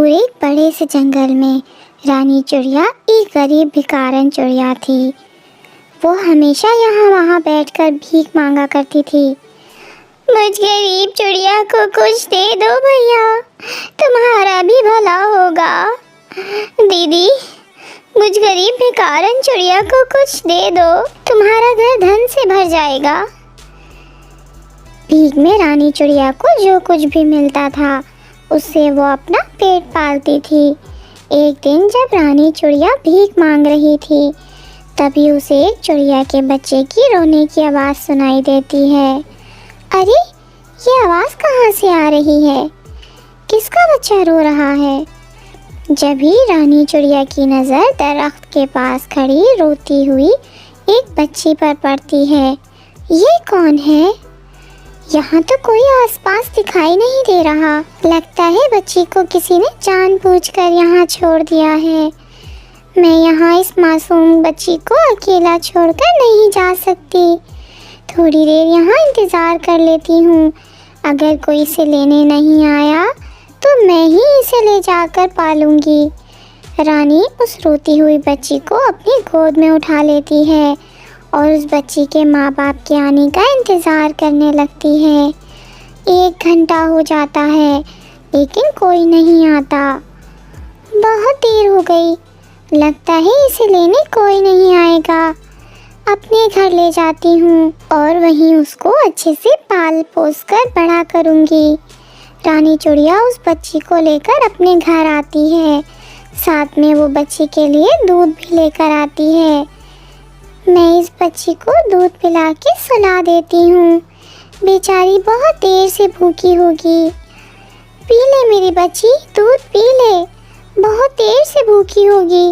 दूर एक बड़े से जंगल में रानी चिड़िया एक गरीब भिखारन चिड़िया थी। वो हमेशा यहाँ वहाँ बैठकर भीख मांगा करती थी। मुझ गरीब चिड़िया को कुछ दे दो भैया, तुम्हारा भी भला होगा। दीदी, मुझ गरीब भिखारन चिड़िया को कुछ दे दो, तुम्हारा घर धन से भर जाएगा। भीख में रानी चिड़िया को जो कुछ भी मिलता था उससे वो अपना पेट पालती थी। एक दिन जब रानी चिड़िया भीख मांग रही थी तभी उसे एक चिड़िया के बच्चे की रोने की आवाज़ सुनाई देती है। अरे, ये आवाज़ कहाँ से आ रही है? किसका बच्चा रो रहा है? जब ही रानी चिड़िया की नज़र दरख्त के पास खड़ी रोती हुई एक बच्ची पर पड़ती है। ये कौन है? यहाँ तो कोई आसपास दिखाई नहीं दे रहा। लगता है बच्ची को किसी ने जानबूझकर यहाँ छोड़ दिया है। मैं यहाँ इस मासूम बच्ची को अकेला छोड़कर नहीं जा सकती। थोड़ी देर यहाँ इंतज़ार कर लेती हूँ। अगर कोई इसे लेने नहीं आया तो मैं ही इसे ले जाकर पालूंगी। रानी उस रोती हुई बच्ची को अपनी गोद में उठा लेती है और उस बच्ची के माँ बाप के आने का इंतज़ार करने लगती है। 1 घंटा हो जाता है लेकिन कोई नहीं आता। बहुत देर हो गई, लगता है इसे लेने कोई नहीं आएगा। अपने घर ले जाती हूँ और वहीं उसको अच्छे से पाल पोस कर बड़ा करूँगी। रानी चिड़िया उस बच्ची को लेकर अपने घर आती है। साथ में वो बच्ची के लिए दूध भी लेकर आती है। मैं इस बच्ची को दूध पिला के सुला देती हूँ। बेचारी बहुत देर से भूखी होगी। पी ले मेरी बच्ची, दूध पी ले, बहुत देर से भूखी होगी।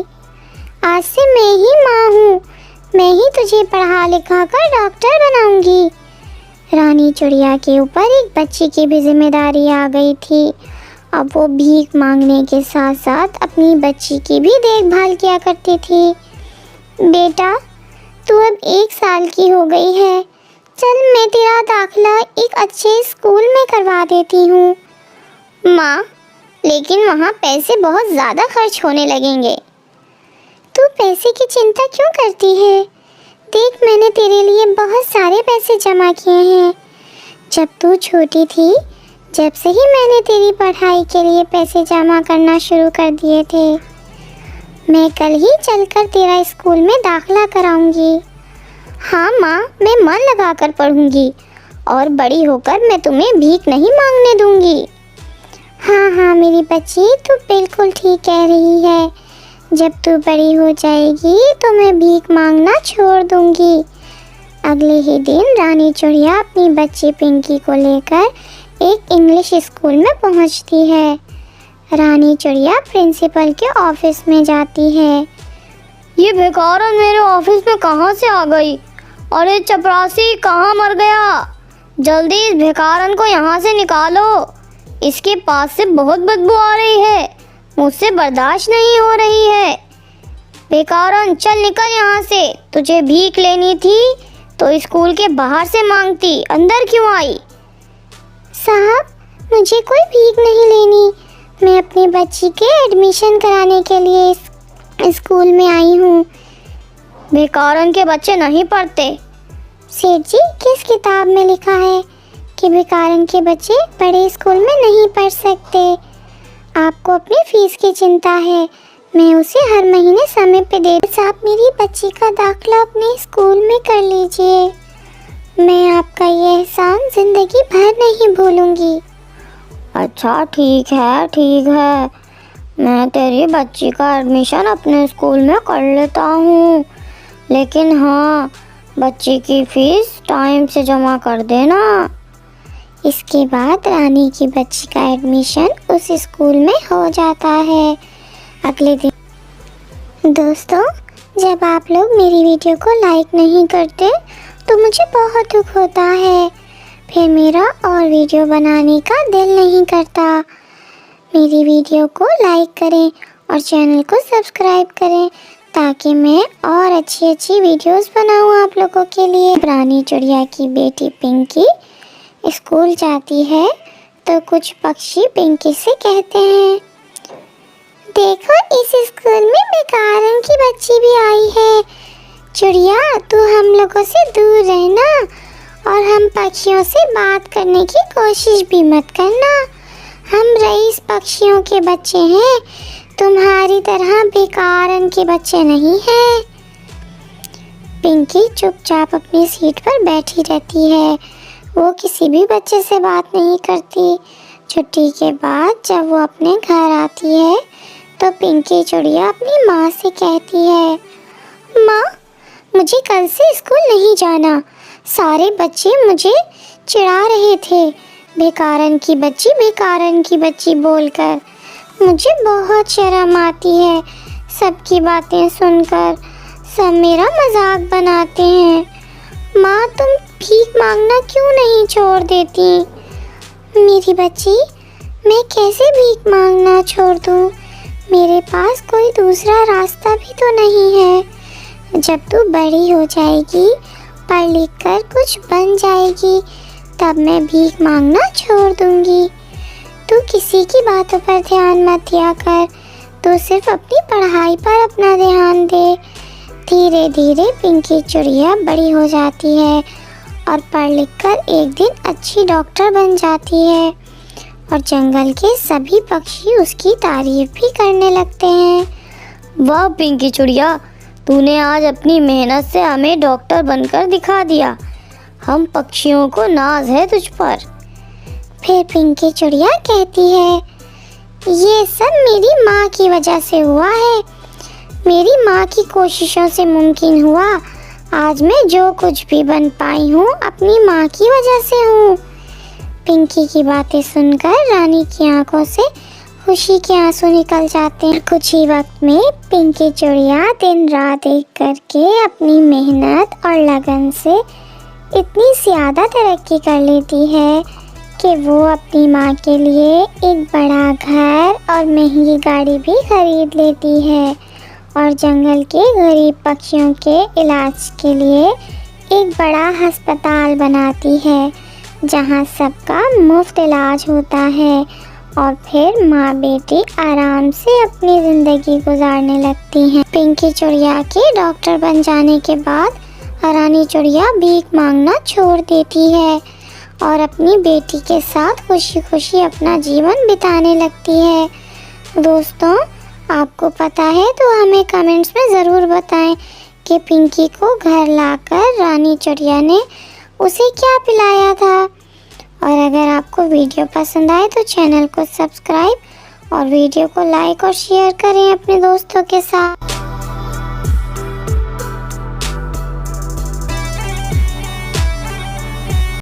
आज से मैं ही माँ हूँ, मैं ही तुझे पढ़ा लिखा कर डॉक्टर बनाऊंगी। रानी चिड़िया के ऊपर एक बच्ची की भी जिम्मेदारी आ गई थी। अब वो भीख मांगने के साथ साथ अपनी बच्ची की भी देखभाल किया करती थी। बेटा, तू अब 1 साल की हो गई है। चल, मैं तेरा दाखिला एक अच्छे स्कूल में करवा देती हूँ। माँ, लेकिन वहाँ पैसे बहुत ज़्यादा खर्च होने लगेंगे। तू पैसे की चिंता क्यों करती है? देख, मैंने तेरे लिए बहुत सारे पैसे जमा किए हैं। जब तू छोटी थी, जब से ही मैंने तेरी पढ़ाई के लिए पैसे जमा करना शुरू कर दिए थे। मैं कल ही चलकर तेरा स्कूल में दाखिला कराऊंगी। हाँ माँ, मैं मन लगाकर पढ़ूंगी और बड़ी होकर मैं तुम्हें भीख नहीं मांगने दूंगी। हाँ हाँ मेरी बच्ची, तू बिल्कुल ठीक कह रही है। जब तू बड़ी हो जाएगी तो मैं भीख मांगना छोड़ दूंगी। अगले ही दिन रानी चिड़िया अपनी बच्ची पिंकी को लेकर एक इंग्लिश स्कूल में पहुंचती है। रानी चिड़िया प्रिंसिपल के ऑफिस में जाती है। ये भिखारन मेरे ऑफिस में कहाँ से आ गई? और ये चपरासी कहाँ मर गया? जल्दी इस भिखारन को यहाँ से निकालो। इसके पास से बहुत बदबू आ रही है, मुझसे बर्दाश्त नहीं हो रही है। भिखारन, चल निकल यहाँ से। तुझे भीख लेनी थी तो स्कूल के बाहर से मांगती, अंदर क्यों आई? साहब, मुझे कोई भीख नहीं लेनी। मैं अपनी बच्ची के एडमिशन कराने के लिए स्कूल में आई हूँ। भिखारन के बच्चे नहीं पढ़ते। सेठ जी, किस किताब में लिखा है कि भिखारन के बच्चे बड़े स्कूल में नहीं पढ़ सकते? आपको अपनी फीस की चिंता है, मैं उसे हर महीने समय पे दे। आप मेरी बच्ची का दाखिला अपने स्कूल में कर लीजिए। मैं आपका ये एहसान ज़िंदगी भर नहीं भूलूंगी। अच्छा, ठीक है, मैं तेरी बच्ची का एडमिशन अपने स्कूल में कर लेता हूँ, लेकिन हाँ, बच्ची की फ़ीस टाइम से जमा कर देना। इसके बाद रानी की बच्ची का एडमिशन उस स्कूल में हो जाता है। अगले दिन दोस्तों, जब आप लोग मेरी वीडियो को लाइक नहीं करते तो मुझे बहुत दुख होता है, फिर मेरा और वीडियो बनाने का दिल नहीं करता। मेरी वीडियो को लाइक करें और चैनल को सब्सक्राइब करें ताकि मैं और अच्छी वीडियोस बनाऊं आप लोगों के लिए। रानी चिड़िया की बेटी पिंकी स्कूल जाती है तो कुछ पक्षी पिंकी से कहते हैं, देखो इस स्कूल में बेकार रंग की बच्ची भी आई है। चिड़िया तू हम लोगों से दूर रहना और हम पक्षियों से बात करने की कोशिश भी मत करना। हम रईस पक्षियों के बच्चे हैं, तुम्हारी तरह बेकार रंग के बच्चे नहीं हैं। पिंकी चुपचाप अपनी सीट पर बैठी रहती है। वो किसी भी बच्चे से बात नहीं करती। छुट्टी के बाद जब वो अपने घर आती है तो पिंकी चिड़िया अपनी माँ से कहती है, माँ मुझे कल से स्कूल नहीं जाना। सारे बच्चे मुझे चिढ़ा रहे थे बेकारन की बच्ची बोलकर। मुझे बहुत शर्म आती है। सबकी बातें सुनकर सब मेरा मजाक बनाते हैं। माँ तुम भीख मांगना क्यों नहीं छोड़ देती? मेरी बच्ची मैं कैसे भीख मांगना छोड़ दूँ? मेरे पास कोई दूसरा रास्ता भी तो नहीं है। जब तू बड़ी हो जाएगी, पढ़ लिख कर कुछ बन जाएगी, तब मैं भीख मांगना छोड़ दूँगी। तू किसी की बातों पर ध्यान मत दिया कर, तू सिर्फ अपनी पढ़ाई पर अपना ध्यान दे। धीरे धीरे पिंकी चिड़िया बड़ी हो जाती है और पढ़ लिख कर एक दिन अच्छी डॉक्टर बन जाती है और जंगल के सभी पक्षी उसकी तारीफ भी करने लगते हैं। वाह पिंकी चिड़िया, तूने आज अपनी मेहनत से हमें डॉक्टर बनकर दिखा दिया। हम पक्षियों को नाज है तुझ पर। फिर पिंकी चिड़िया कहती है, ये सब मेरी माँ की वजह से हुआ है। मेरी माँ की कोशिशों से मुमकिन हुआ। आज मैं जो कुछ भी बन पाई हूँ अपनी माँ की वजह से हूँ। पिंकी की बातें सुनकर रानी की आंखों से खुशी के आंसू निकल जाते हैं। कुछ ही वक्त में पिंकी चिड़िया दिन रात एक करके अपनी मेहनत और लगन से इतनी ज़्यादा तरक्की कर लेती है कि वो अपनी माँ के लिए एक बड़ा घर और महंगी गाड़ी भी खरीद लेती है और जंगल के गरीब पक्षियों के इलाज के लिए एक बड़ा अस्पताल बनाती है जहाँ सबका मुफ्त इलाज होता है। और फिर माँ बेटी आराम से अपनी ज़िंदगी गुजारने लगती हैं। पिंकी चिड़िया के डॉक्टर बन जाने के बाद रानी चिड़िया भीख मांगना छोड़ देती है और अपनी बेटी के साथ खुशी खुशी अपना जीवन बिताने लगती है। दोस्तों आपको पता है तो हमें कमेंट्स में ज़रूर बताएं कि पिंकी को घर लाकर रानी चिड़िया ने उसे क्या पिलाया था। और अगर आपको वीडियो पसंद आए तो चैनल को सब्सक्राइब और वीडियो को लाइक और शेयर करें अपने दोस्तों के साथ।